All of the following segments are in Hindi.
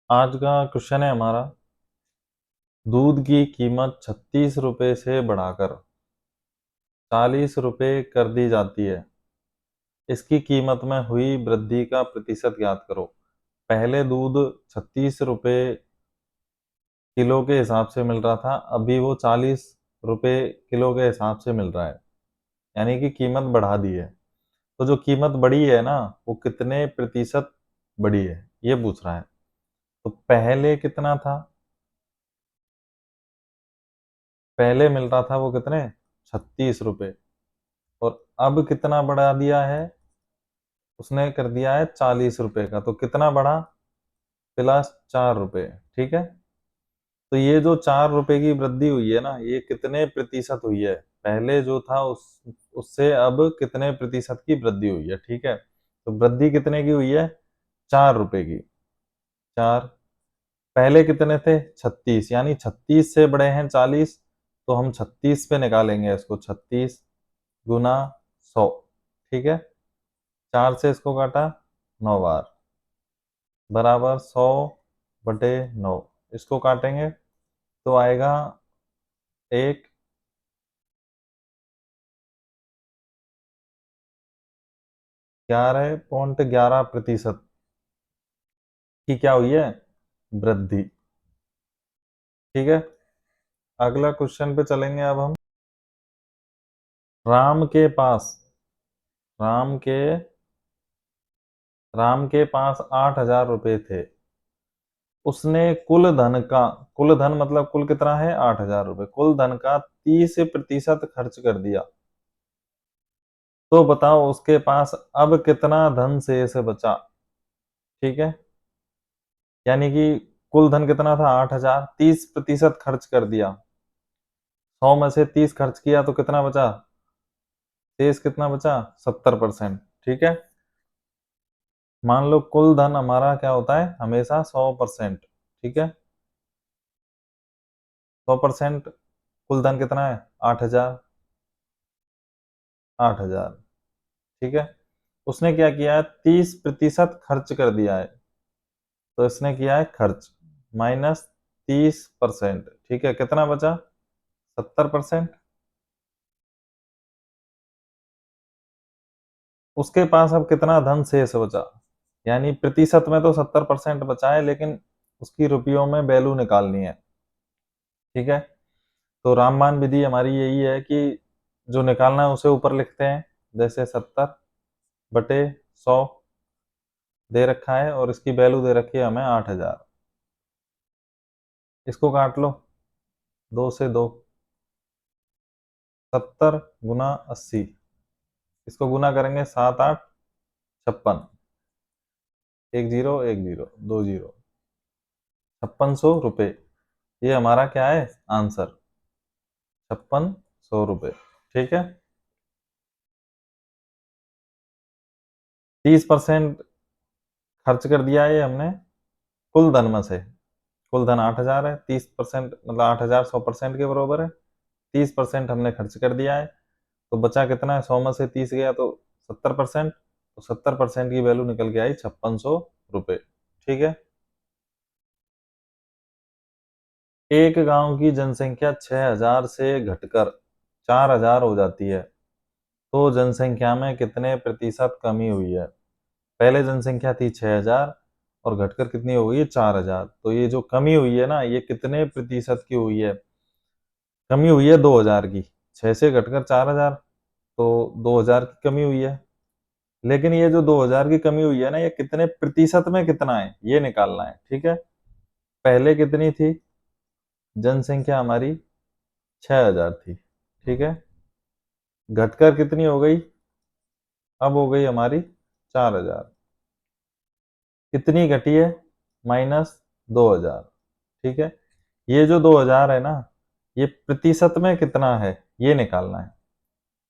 आज का क्वेश्चन है हमारा। दूध की कीमत 36 रुपए से बढ़ाकर 40 रुपए कर दी जाती है। इसकी कीमत में हुई वृद्धि का प्रतिशत ज्ञात करो। पहले दूध 36 रुपए किलो के हिसाब से मिल रहा था, अभी वो 40 रुपए किलो के हिसाब से मिल रहा है, यानी कि कीमत बढ़ा दी है। तो जो कीमत बढ़ी है ना, वो कितने प्रतिशत बढ़ी है ये पूछ रहा है। तो पहले कितना था? पहले मिल रहा था वो कितने, 36 रुपए। और अब कितना बढ़ा दिया है, उसने कर दिया है 40 रुपए का। तो कितना बढ़ा? +4 रुपए। ठीक है। तो ये जो 4 रुपए की वृद्धि हुई है ना, ये कितने प्रतिशत हुई है? पहले जो था उससे अब कितने प्रतिशत की वृद्धि हुई है? ठीक है। तो वृद्धि कितने की हुई है? 4 रुपए की। चार। पहले कितने थे? 36, यानी 36 से बड़े हैं 40। तो हम 36 पे निकालेंगे इसको, 36 × 100। ठीक है। 4 से इसको काटा 9 बार, बराबर 100/9। इसको काटेंगे तो आएगा 11.11% की क्या हुई है? वृद्धि। ठीक है। अगला क्वेश्चन पे चलेंगे अब हम। राम के पास राम के राम के पास 8,000 रुपए थे। उसने कुल धन मतलब कुल कितना है? 8,000 रुपए। कुल धन का 30% खर्च कर दिया। तो बताओ उसके पास अब कितना धन शेष बचा? ठीक है। यानी कि कुल धन कितना था? 8,000। 30% खर्च कर दिया। 100 में से 30 खर्च किया तो कितना बचा? शेष कितना बचा? 70%। ठीक है। मान लो कुल धन हमारा क्या होता है? हमेशा 100%। ठीक है। 100% कुल धन कितना है? 8,000। 8,000। ठीक है। उसने क्या किया है? 30% खर्च कर दिया है। तो इसने किया है खर्च, -30%। ठीक है। कितना बचा? 70%। उसके पास अब कितना धन शेष बचा? यानी प्रतिशत में तो 70% बचा है, लेकिन उसकी रुपयों में वैल्यू निकालनी है। ठीक है। तो रामबाण विधि हमारी यही है कि जो निकालना है उसे ऊपर लिखते हैं। जैसे 70/100 दे रखा है और इसकी वैल्यू दे रखी है हमें 8,000। इसको काट लो 2 से 2। 70 × 80। इसको गुना करेंगे 7, 8, 56। एक जीरो एक जीरो, 2 जीरो। 5600 रुपये। ये हमारा क्या है आंसर? 5600 रुपये। ठीक है। 30% खर्च कर दिया है ये हमने कुल धन में से। कुल धन 8,000 है। 30% मतलब 8,000 100% के बराबर है। 30% हमने खर्च कर दिया है। तो बचा कितना है? 100 में से 30 गया तो 70%। तो 70% की वैल्यू निकल के आई 5600 रुपये। ठीक है। एक गांव की जनसंख्या 6,000 से घटकर 4,000 हो जाती है, तो जनसंख्या में कितने प्रतिशत कमी हुई है? पहले जनसंख्या थी 6,000 और घटकर कितनी हो गई है? 4,000। तो ये जो कमी हुई है ना, ये कितने प्रतिशत की हुई है? कमी हुई है 2,000 की। 6 से घटकर 4,000, तो 2,000 की कमी हुई है। लेकिन ये जो 2,000 की कमी हुई है ना, ये कितने प्रतिशत में कितना है ये निकालना है। ठीक है। पहले कितनी थी जनसंख्या हमारी? 6,000 थी। ठीक है। घटकर कितनी हो गई? अब हो गई हमारी 4,000। कितनी घटी है? -2,000। ठीक है। ये जो 2,000 है ना, ये प्रतिशत में कितना है ये निकालना है।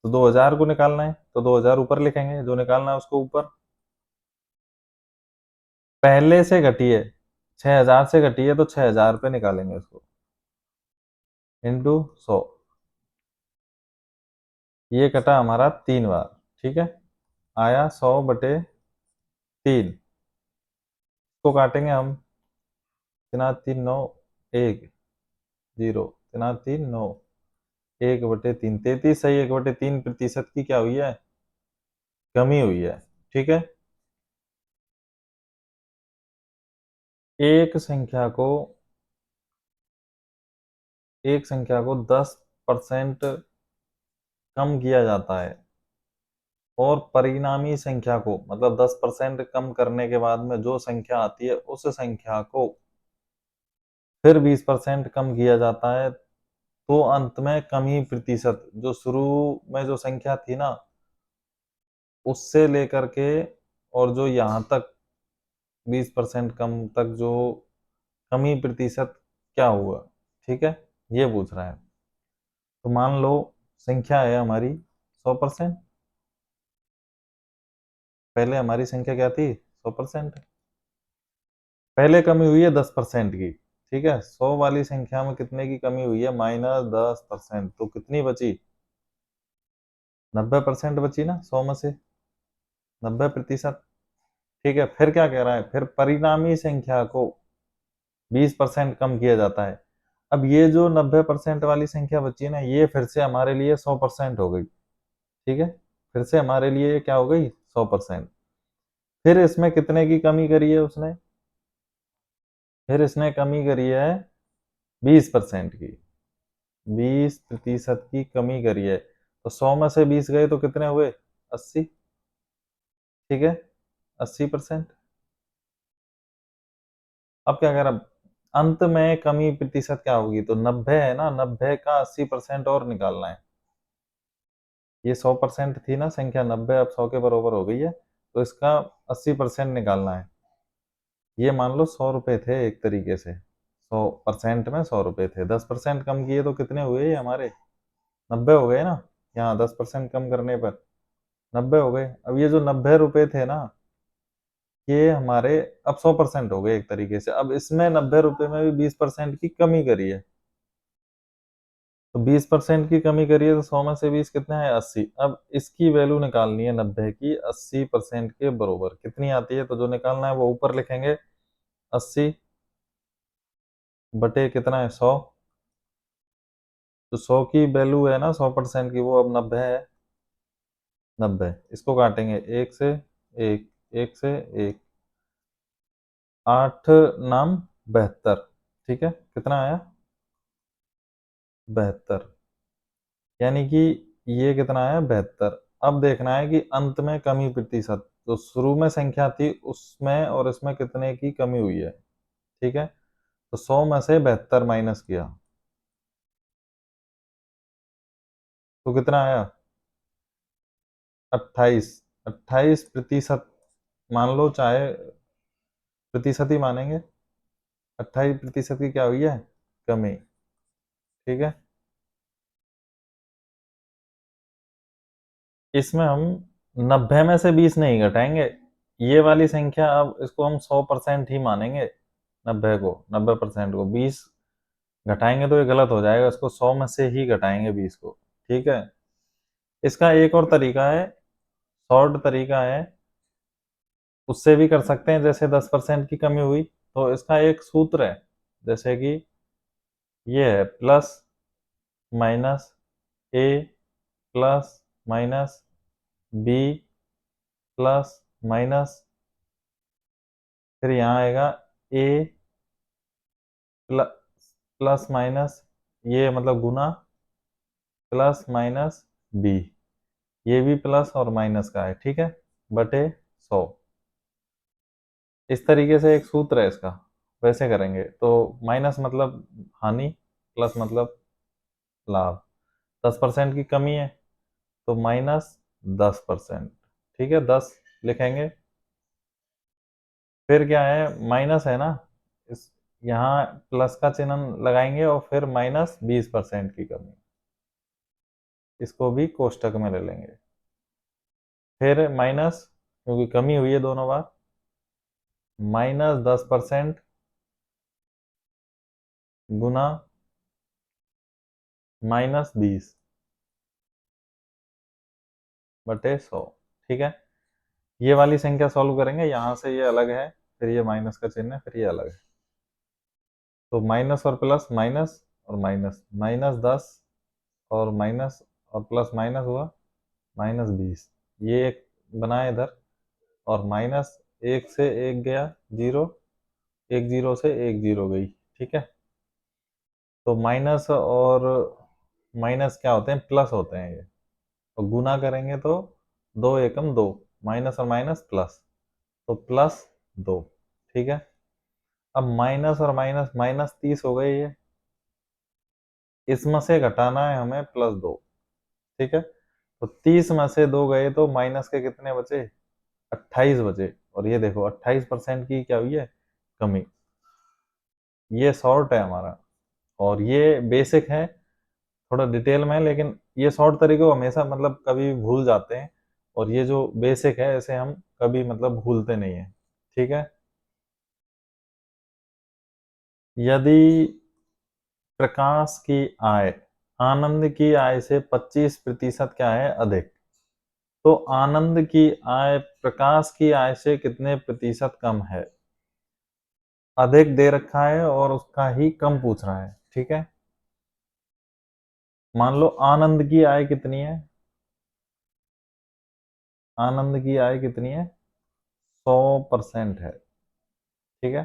तो 2,000 को निकालना है तो 2,000 ऊपर लिखेंगे, जो निकालना है उसको ऊपर। पहले से घटी है, 6,000 से घटी है, तो 6,000 पे निकालेंगे उसको, इंटू 100। ये कटा हमारा 3 बार। ठीक है। आया 100/3। इसको काटेंगे हम 3 3 9 1 0 3 3 9 1/3 33 सही 1/3% की क्या हुई है, कमी हुई है। ठीक है, एक संख्या को एक संख्या को 10% कम किया जाता है और परिणामी संख्या को मतलब 10% कम करने के बाद में जो संख्या आती है उस संख्या को फिर 20% कम किया जाता है, तो अंत में कमी प्रतिशत जो शुरू में जो संख्या थी ना उससे लेकर के और जो यहाँ तक 20% कम तक जो कमी प्रतिशत क्या हुआ। ठीक है, ये पूछ रहा है। तो मान लो संख्या है हमारी 100%। पहले हमारी संख्या क्या थी, 100%। पहले कमी हुई है 10% की। ठीक है, 100 वाली संख्या में कितने की कमी हुई है, -10%। तो कितनी बची, 90% बची ना 100 में से, 90%। ठीक है, फिर क्या कह रहा है, फिर परिणामी संख्या को 20% कम किया जाता है। अब ये जो 90% वाली संख्या बची है ना, ये फिर से हमारे लिए 100% हो गई। ठीक है, फिर से हमारे लिए क्या हो गई, 100%। फिर इसमें कितने की कमी करी है उसने, फिर इसने कमी करी है 20% की, 20% की कमी करी है। तो 100 में से 20 गए तो कितने हुए, 80। ठीक है, 80%। अब क्या कह रहा, अंत में कमी प्रतिशत क्या होगी, तो 90 है ना, 90 का 80% और निकालना है। ये 100% थी ना संख्या, 90 अब 100 के बराबर हो गई है, तो इसका 80% निकालना है। ये मान लो 100 रुपए थे एक तरीके से, 100% में 100 रुपए थे, 10% कम किए तो कितने हुए ये हमारे, 90 हो गए ना। यहाँ 10% कम करने पर 90 हो गए। अब ये जो 90 रुपए थे ना, ये हमारे अब 100% हो गए एक तरीके से। अब इसमें 90 रुपए में भी 20% की कमी करी है, तो 20% की कमी करी है, तो 100 में से 20 कितना है, 80। अब इसकी वैल्यू निकालनी है 90 की 80% के बरोबर कितनी आती है, तो जो निकालना है वो ऊपर लिखेंगे, 80 बटे कितना है, 100। तो 100 की वैल्यू है ना 100% की, वो अब 90 है। 90 इसको काटेंगे, एक से एक, एक से एक, 8 नाम 72। ठीक है, कितना आया, 72। यानी कि ये कितना है, 72। अब देखना है कि अंत में कमी प्रतिशत, तो शुरू में संख्या थी उसमें और इसमें कितने की कमी हुई है। ठीक है, तो 100 में से 72 माइनस किया तो कितना आया, 28। 28% मान लो, चाहे प्रतिशत ही मानेंगे, 28% की क्या हुई है, कमी। ठीक है, इसमें हम 90 में से 20 नहीं घटाएंगे, ये वाली संख्या अब इसको हम 100% ही मानेंगे। 90% को 20 घटाएंगे तो ये गलत हो जाएगा, इसको 100 में से ही घटाएंगे 20 को। ठीक है, इसका एक और तरीका है, शॉर्ट तरीका है, उससे भी कर सकते हैं। जैसे 10% की कमी हुई तो इसका एक सूत्र है, जैसे कि ये है plus minus A plus minus B plus minus, फिर यहाँ आएगा ए प्लस माइनस, ये मतलब गुना, प्लस माइनस बी, ये भी प्लस और माइनस का है। ठीक है, बटे 100। इस तरीके से एक सूत्र है इसका, वैसे करेंगे तो माइनस मतलब हानि, प्लस मतलब लाभ। 10% की कमी है तो -10%। ठीक है, 10 लिखेंगे। फिर क्या है, माइनस है ना, इस यहाँ प्लस का चिन्ह लगाएंगे और फिर -20% की कमी, इसको भी कोष्टक में ले लेंगे। फिर माइनस, क्योंकि कमी हुई है दोनों बार, -10% गुना -20 बटे 100। ठीक है, ये वाली संख्या सॉल्व करेंगे, यहाँ से ये अलग है, फिर ये माइनस का चिन्ह है, फिर ये अलग है। तो माइनस और प्लस, माइनस और माइनस, -10 और माइनस और प्लस माइनस हुआ -20, ये एक बनाए इधर, और माइनस 1 से 1 गया 0, 1 0 से 1 0 गई, ठीक है। तो माइनस और माइनस क्या होते हैं, प्लस होते हैं ये, तो गुना करेंगे तो 2 एकम 2, माइनस और माइनस प्लस, तो +2, ठीक है। अब माइनस और माइनस, -30 हो गई ये, इसमें से घटाना है हमें +2, ठीक है। तो 30 में से 2 गए तो माइनस के कितने बचे, 28 बचे, और ये देखो 28% की क्या हुई है, कमी। ये शॉर्ट है हमारा, और ये बेसिक है, थोड़ा डिटेल में है, लेकिन ये शॉर्ट तरीके को हमेशा मतलब कभी भूल जाते हैं, और ये जो बेसिक है इसे हम कभी मतलब भूलते नहीं है, ठीक है। यदि प्रकाश की आय आनंद की आय से 25% क्या है, अधिक, तो आनंद की आय प्रकाश की आय से कितने प्रतिशत कम है। अधिक दे रखा है और उसका ही कम पूछ रहा है, ठीक है। मान लो आनंद की आय कितनी है, आनंद की आय कितनी है, 100% है, ठीक है।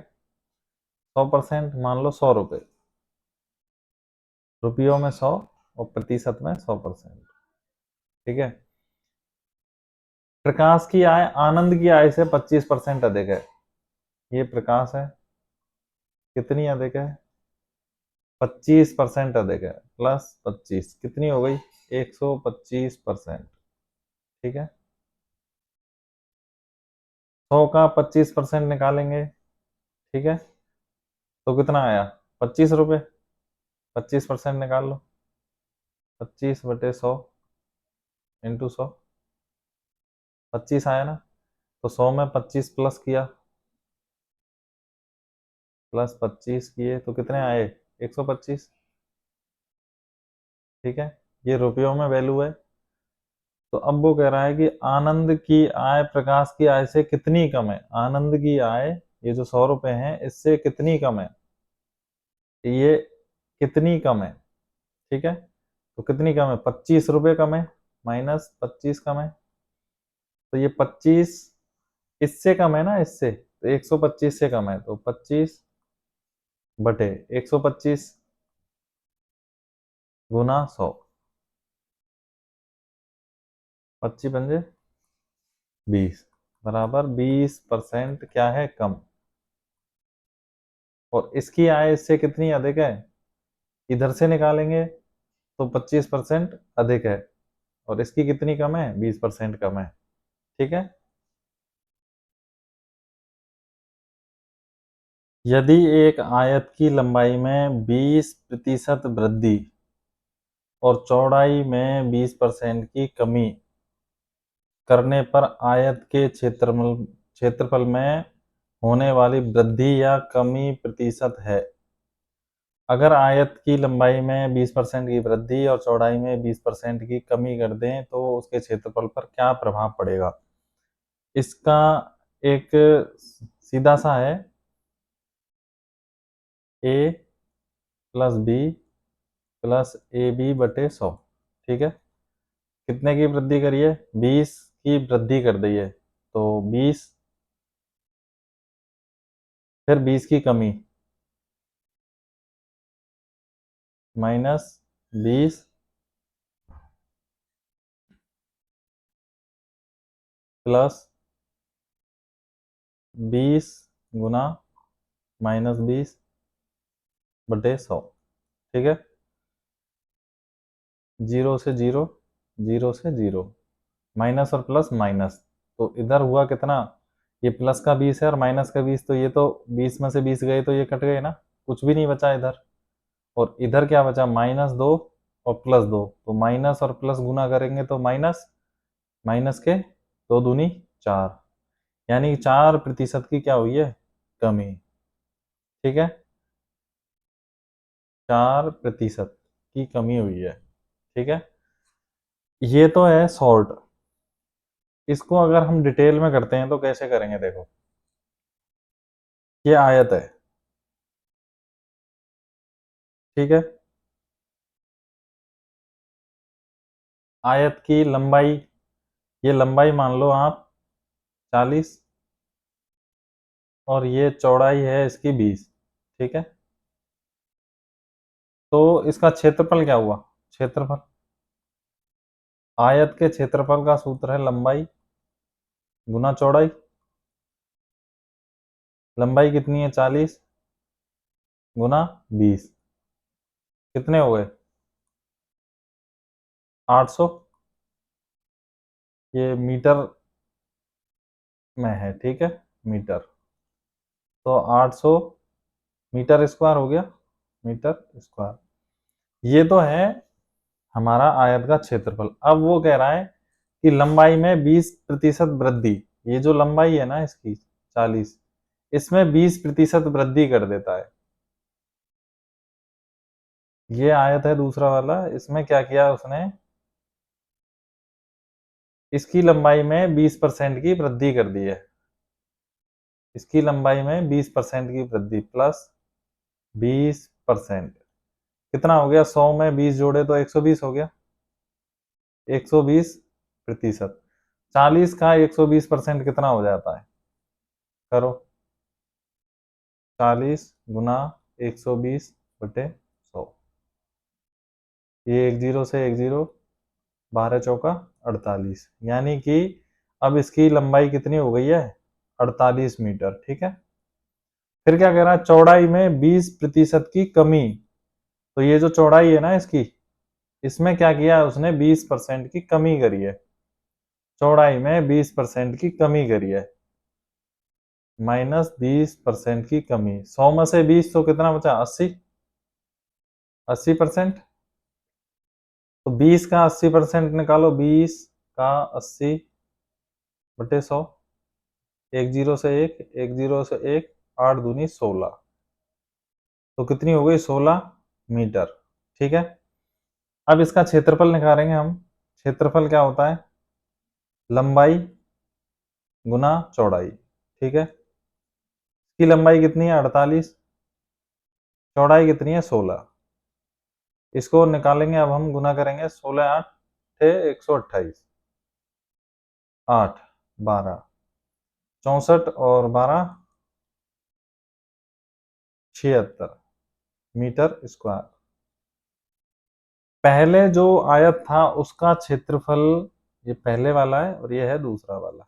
100% मान लो 100 रुपए, रुपयों में 100 और प्रतिशत में 100%, ठीक है। प्रकाश की आय आनंद की आय से 25% अधिक है, ये प्रकाश है, कितनी अधिक है, 25% अधिक है, +25 कितनी हो गई, 125%, ठीक है। 100 का 25% निकालेंगे, ठीक है, तो कितना आया, 25 रुपये, 25% निकाल लो, 25/100 इंटू 100, 25 आया ना, तो 100 में 25 प्लस किया, +25 किए तो कितने आए, 125, ठीक है। ये रुपयों में वैल्यू है। तो अब वो कह रहा है कि आनंद की आय प्रकाश की आय से कितनी कम है, आनंद की आय ये जो 100 रुपए हैं इससे कितनी कम है, ये कितनी कम है, ठीक है। तो कितनी कम है, 25 रुपए कम है, -25 कम है, तो ये 25 इससे कम है ना, इससे तो 125 से कम है, तो 25/125 गुना 100, 25×20 बराबर 20% क्या है, कम। और इसकी आय इससे कितनी अधिक है, इधर से निकालेंगे तो 25% अधिक है, और इसकी कितनी कम है, 20% कम है, ठीक है। यदि एक आयत की लंबाई में 20% वृद्धि और चौड़ाई में 20% की कमी करने पर आयत के क्षेत्रफल में होने वाली वृद्धि या कमी प्रतिशत है। अगर आयत की लंबाई में 20% की वृद्धि और चौड़ाई में 20% की कमी कर दें तो उसके क्षेत्रफल पर क्या प्रभाव पड़ेगा। इसका एक सीधा सा है, a + b + ab/100, ठीक है। कितने की वृद्धि करी है, 20 की वृद्धि कर दी है, तो 20 फिर 20 की कमी -20 + 20 गुना -20/100, ठीक है। 0 से 0, 0 से 0, माइनस और प्लस माइनस, तो इधर हुआ कितना, ये प्लस का 20 है और माइनस का 20, तो ये तो 20 में से 20 गए तो ये कट गए ना, कुछ भी नहीं बचा इधर। और इधर क्या बचा, -2 और +2, तो माइनस और प्लस गुना करेंगे तो माइनस, माइनस के 2 दूनी 4, यानी 4% की क्या हुई है, कमी, ठीक है। 4% की कमी हुई है, ठीक है। ये तो है शॉर्ट। इसको अगर हम डिटेल में करते हैं तो कैसे करेंगे, देखो ये आयत है, ठीक है। आयत की लंबाई, ये लंबाई मान लो आप 40 और ये चौड़ाई है इसकी 20। ठीक है, तो इसका क्षेत्रफल क्या हुआ? क्षेत्रफल, आयत के क्षेत्रफल का सूत्र है लंबाई गुना चौड़ाई। लंबाई कितनी है? 40 गुना 20, कितने हो गए? 800। ये मीटर में है, ठीक है, मीटर। तो 800 मीटर स्क्वायर हो गया, मीटर स्क्वायर। ये तो है हमारा आयत का क्षेत्रफल। अब वो कह रहा है कि लंबाई में 20% वृद्धि। ये जो लंबाई है ना इसकी 40, इसमें 20% वृद्धि कर देता है। ये आयत है दूसरा वाला, इसमें क्या किया उसने? इसकी लंबाई में 20% की वृद्धि कर दी है। इसकी लंबाई में 20% की वृद्धि प्लस 20%, कितना हो गया? 100 में 20 जोड़े तो 120 हो गया, 120%। 40 का 120% कितना हो जाता है? करो, 40 गुना 120/100। ये एक जीरो से एक जीरो, 12 चौका 48, यानी कि अब इसकी लंबाई कितनी हो गई है? 48 मीटर। ठीक है, फिर क्या कह रहा है? चौड़ाई में 20% की कमी। तो ये जो चौड़ाई है ना इसकी, इसमें क्या किया है उसने? 20% की कमी करी है। चौड़ाई में 20% की कमी करी है, -20% की कमी। 100 में से 20 तो कितना बचा? 80, 80%। तो 20 का 80% निकालो, 20 का 80/100। एक जीरो से एक, एक जीरो से एक, 8 दूनी 16। तो कितनी हो गई? 16 मीटर। ठीक है, अब इसका क्षेत्रफल निकालेंगे हम। क्षेत्रफल क्या होता है? लंबाई गुना चौड़ाई। ठीक है, इसकी लंबाई कितनी है? 48, चौड़ाई कितनी है? 16। इसको निकालेंगे अब हम, गुना करेंगे। 16 8 128, 8 12 64 और 12 76 मीटर स्क्वायर। पहले जो आयत था उसका क्षेत्रफल, ये पहले वाला है और ये है दूसरा वाला,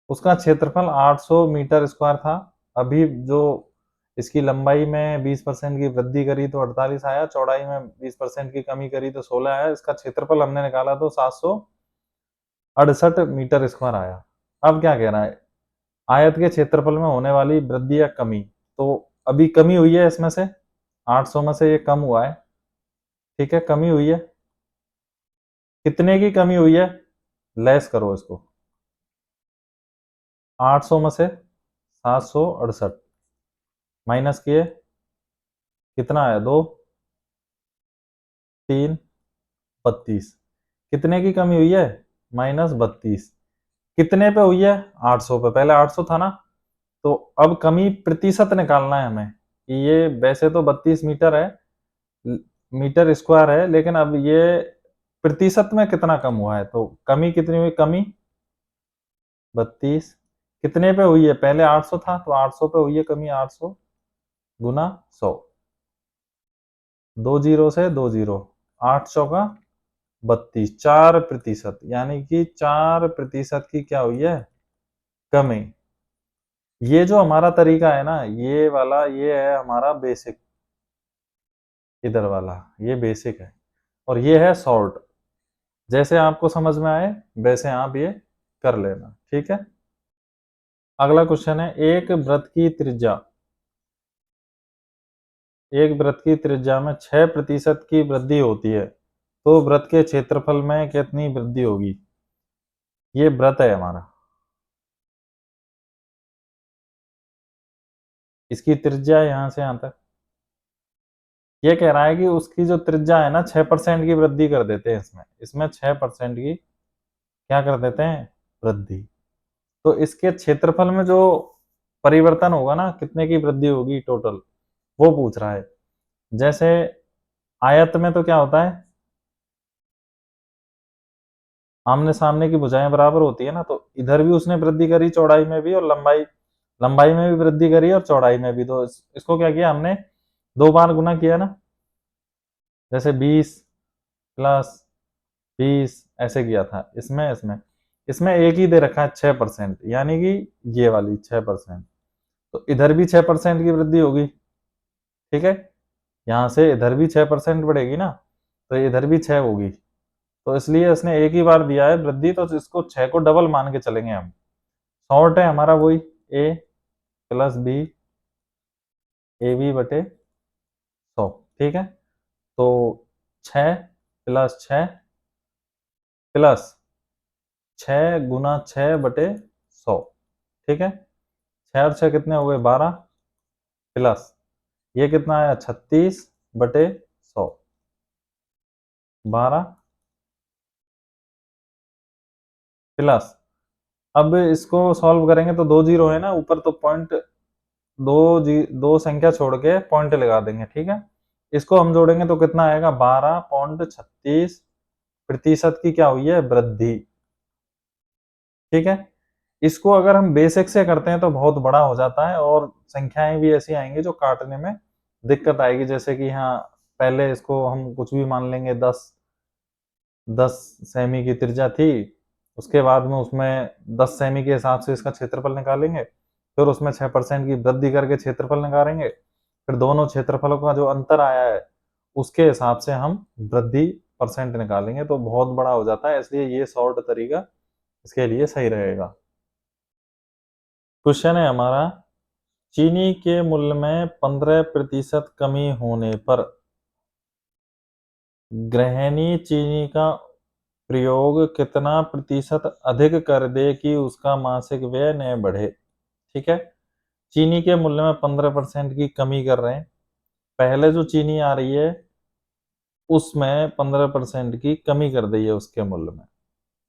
उसका क्षेत्रफल 800 मीटर स्क्वायर था। अभी जो इसकी लंबाई में 20% की वृद्धि करी तो 48 आया, चौड़ाई में 20% की कमी करी तो 16 आया। इसका क्षेत्रफल हमने निकाला तो 768 मीटर स्क्वायर आया। अब क्या कह रहा है? आयत के क्षेत्रफल में होने वाली वृद्धि या कमी। तो अभी कमी हुई है इसमें से, 800 में से ये कम हुआ है। ठीक है, कमी हुई है, कितने की कमी हुई है? लेस करो इसको, 800 में से 768 माइनस किए, कितना आया? 2 3 32, कितने की कमी हुई है? -32। कितने पे हुई है? 800 पे। पहले 800 था ना, तो अब कमी प्रतिशत निकालना है हमें कि ये वैसे तो 32 मीटर है, मीटर स्क्वायर है, लेकिन अब ये प्रतिशत में कितना कम हुआ है? तो कमी कितनी हुई? कमी 32, कितने पे हुई है? पहले 800 था तो 800 पे हुई है कमी, 800 गुना 100। 2 जीरो से 2 जीरो, 8 चौका 32, 4%, यानी कि 4% की क्या हुई है? कमी। ये जो हमारा तरीका है ना, ये वाला, ये है हमारा बेसिक, इधर वाला ये बेसिक है, और ये है शॉर्ट। जैसे आपको समझ में आए वैसे आप ये कर लेना। ठीक है, अगला क्वेश्चन है, एक वृत्त की त्रिज्या में 6% की वृद्धि होती है, तो वृत्त के क्षेत्रफल में कितनी वृद्धि होगी? ये वृत्त है हमारा, इसकी त्रिज्या यहां से यहां तक। ये कह रहा है कि उसकी जो त्रिज्या है ना, 6% की वृद्धि कर देते हैं इसमें, 6% की क्या कर देते हैं? वृद्धि। तो इसके क्षेत्रफल में जो परिवर्तन होगा ना, कितने की वृद्धि होगी टोटल, वो पूछ रहा है। जैसे आयत में तो क्या होता है, आमने सामने की भुजाएं बराबर होती है ना, तो इधर भी उसने वृद्धि करी चौड़ाई में भी और लंबाई लंबाई में भी वृद्धि करी और चौड़ाई में भी, तो इसको क्या किया हमने, 2 बार गुना किया ना, जैसे 20 प्लस 20 ऐसे किया था। इसमें इसमें इसमें एक ही दे रखा है 6%, यानी कि ये वाली 6%, तो इधर भी 6% की वृद्धि होगी। ठीक है, यहाँ से इधर भी 6% बढ़ेगी ना, तो इधर भी 6 होगी, तो इसलिए उसने एक ही बार दिया है वृद्धि, तो इसको 6 को डबल मान के चलेंगे हम। शॉर्ट है हमारा वही ए प्लस बी, ए बी बटे 100। ठीक है, तो 6 प्लस 6 प्लस 6 गुना 6 बटे 100। ठीक है, 6 और 6 कितने हो गए, 12, प्लस ये कितना आया, 36 बटे 100, 12, प्लस अब इसको सॉल्व करेंगे तो 2 जीरो है ना ऊपर, तो पॉइंट दो संख्या छोड़ के पॉइंट लगा देंगे। ठीक है, इसको हम जोड़ेंगे तो कितना आएगा, 12.36% की क्या हुई है, वृद्धि। ठीक है, इसको अगर हम बेसिक से करते हैं तो बहुत बड़ा हो जाता है और संख्याएं भी ऐसी आएंगी जो काटने में दिक्कत आएगी, जैसे कि हाँ, पहले इसको हम कुछ भी मान लेंगे, 10 सेमी की त्रिज्या थी, उसके बाद में उसमें 10 सेमी के हिसाब से इसका क्षेत्रफल निकालेंगे, फिर उसमें 6% की वृद्धि करके क्षेत्रफल निकालेंगे, फिर दोनों क्षेत्रफलों का जो अंतर आया है उसके हिसाब से हम वृद्धि परसेंट निकालेंगे, तो बहुत बड़ा हो जाता है, इसलिए ये शॉर्ट तरीका इसके लिए सही रहेगा। क्वेश्चन है हमारा, चीनी के मूल्य में 15% कमी होने पर गृहिणी चीनी का प्रयोग कितना प्रतिशत अधिक कर दे कि उसका मासिक व्यय न बढ़े। ठीक है, चीनी के मूल्य में 15% की कमी कर रहे हैं, पहले जो चीनी आ रही है उसमें 15% की कमी कर दी है उसके मूल्य में,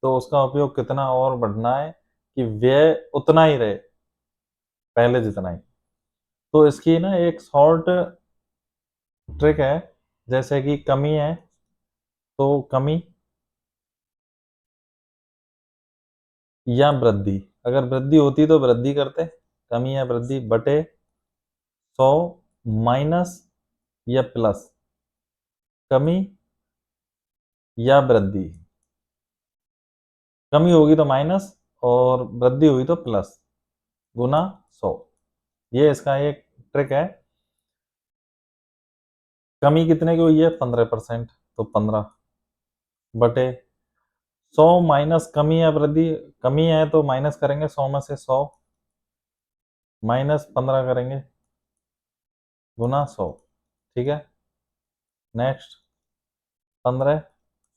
तो उसका उपयोग कितना और बढ़ना है कि व्यय उतना ही रहे, पहले जितना ही। तो इसकी ना एक शॉर्ट ट्रिक है, जैसे कि कमी है तो कमी या वृद्धि, अगर वृद्धि होती तो वृद्धि करते, कमी या वृद्धि बटे 100 माइनस या प्लस कमी या वृद्धि, कमी होगी तो माइनस और वृद्धि हुई तो प्लस, गुना 100। ये इसका एक ट्रिक है। कमी कितने की हुई है, 15%, तो 15 बटे 100 माइनस कमी या वृद्धि, कमी है तो माइनस करेंगे 100 में से 100 माइनस 15 करेंगे गुना 100। ठीक है, नेक्स्ट 15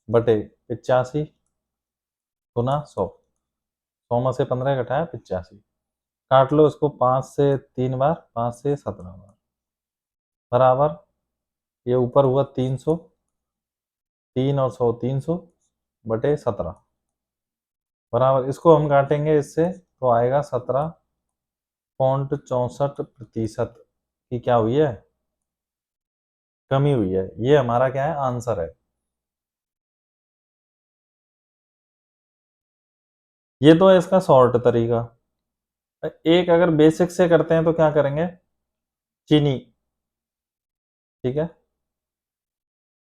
बटे 85 गुना 100, 100 में से 15 घटाया 85, काट लो इसको 5 से 3 बार, 5 से 17 बार, बराबर ये ऊपर हुआ 300, 3 और 100 300 बटे 17, बराबर इसको हम काटेंगे इससे तो आएगा 17.64% की क्या हुई है, कमी हुई है। ये हमारा क्या है, आंसर है। ये तो है इसका शॉर्ट तरीका। एक अगर बेसिक से करते हैं तो क्या करेंगे, चीनी, ठीक है,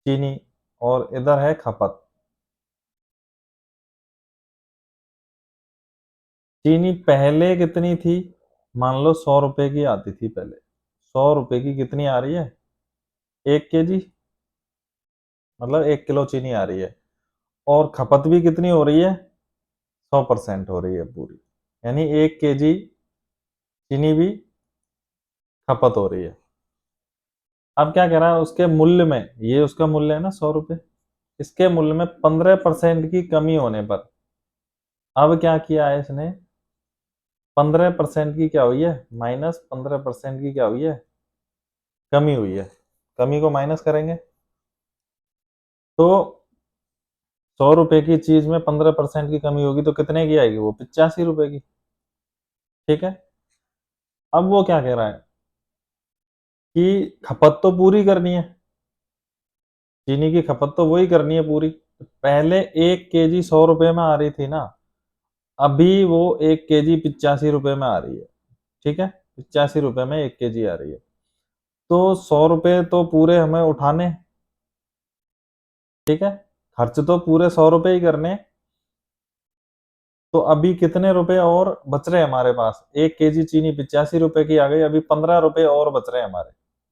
चीनी और इधर है खपत। चीनी पहले कितनी थी, मान लो 100 रुपए की आती थी पहले, 100 रुपए की कितनी आ रही है, 1 केजी, मतलब 1 किलो चीनी आ रही है, और खपत भी कितनी हो रही है, 100% हो रही है पूरी, यानी 1 केजी चीनी भी खपत हो रही है। अब क्या कह रहा है, उसके मूल्य में, ये उसका मूल्य है ना 100 रुपए, इसके मूल्य में 15% की कमी होने पर, अब क्या किया है इसने, 15% की क्या हुई है, -15% की क्या हुई है, कमी हुई है, कमी को माइनस करेंगे तो 100 रुपए की चीज में 15% की कमी होगी तो कितने की आएगी, वो 85 रुपए की। ठीक है, अब वो क्या कह रहा है, कि खपत तो पूरी करनी है, चीनी की खपत तो वही करनी है पूरी। पहले 1 केजी 100 रुपए में आ रही थी ना, अभी वो 1 केजी 85 रुपए में आ रही है, ठीक है? 85 रुपए में 1 केजी आ रही है। तो 100 रुपए तो पूरे हमें उठाने हैं, ठीक है? खर्च तो पूरे 100 रुपए ही करने हैं। तो अभी कितने रुपए और बच रहे हैं हमारे पास? 1 केजी चीनी 85 रुपए की आ गई, अभी 15 रुपए और बच रहे हैं हमारे,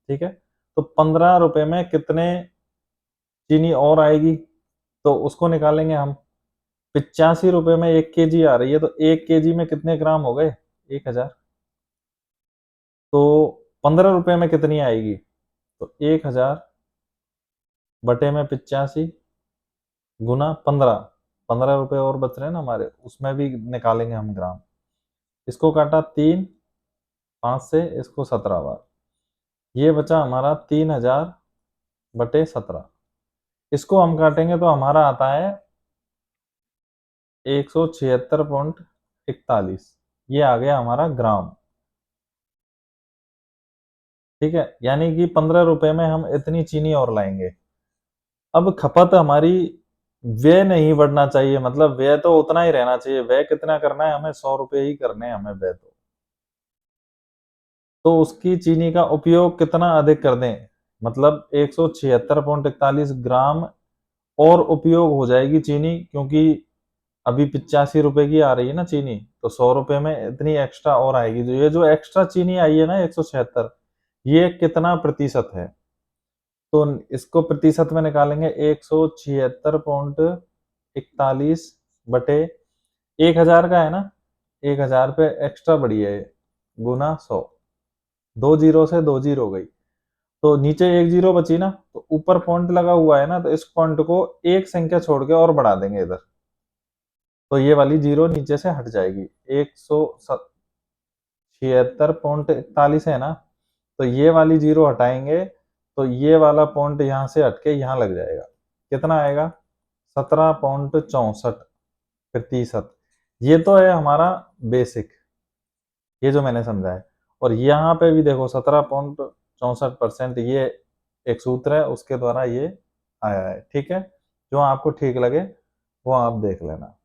ठीक है? तो 15 रुपए में कितने चीनी और आएगी? तो उसको निकालेंगे हम। 85 रुपए में 1 केजी आ रही है, तो 1 केजी में कितने ग्राम हो गए? 1000। तो 15 रुपए में कितनी आएगी? तो 1000 बटे में 85 गुना 15, 15 रुपए और बच रहे हैं ना हमारे, उसमें भी निकालेंगे हम ग्राम। इसको काटा 3, 5 से इसको 17 बार, ये बचा हमारा 3000 बटे 17। इसको हम काटेंगे तो हमारा आता है 176.41, ये आ गया हमारा ग्राम, ठीक है? यानी कि 15 रुपए में हम इतनी चीनी और लाएंगे। अब खपत हमारी, व्यय नहीं बढ़ना चाहिए, मतलब व्यय तो उतना ही रहना चाहिए। व्यय कितना करना है हमें? 100 रुपए ही करने हैं हमें व्यय तो उसकी चीनी का उपयोग कितना अधिक कर दें, मतलब 176.41 ग्राम और उपयोग हो जाएगी चीनी, क्योंकि अभी 85 रुपए की आ रही है ना चीनी, तो 100 रुपए में इतनी एक्स्ट्रा और आएगी। तो ये जो एक्स्ट्रा चीनी आई है ना 176, ये कितना प्रतिशत है? तो इसको प्रतिशत में निकालेंगे, 176.41 बटे 1000 का है ना, 1000 पे एक्स्ट्रा बढ़ी है गुना 100, 2 जीरो से 2 जीरो हो गई, तो नीचे 1 जीरो बची ना, तो ऊपर पॉइंट लगा हुआ है ना, तो इस पॉइंट को एक संख्या छोड़ के और बढ़ा देंगे इधर, तो ये वाली जीरो नीचे से हट जाएगी। 176.41 है ना, तो ये वाली जीरो हटाएंगे, तो ये वाला पॉइंट यहाँ से हट के यहाँ लग जाएगा। कितना आएगा? 17.64%। ये तो है हमारा बेसिक, ये जो मैंने समझा है। और यहाँ पे भी देखो 17.64%, ये एक सूत्र है, उसके द्वारा ये आया है, ठीक है? जो आपको ठीक लगे वो आप देख लेना।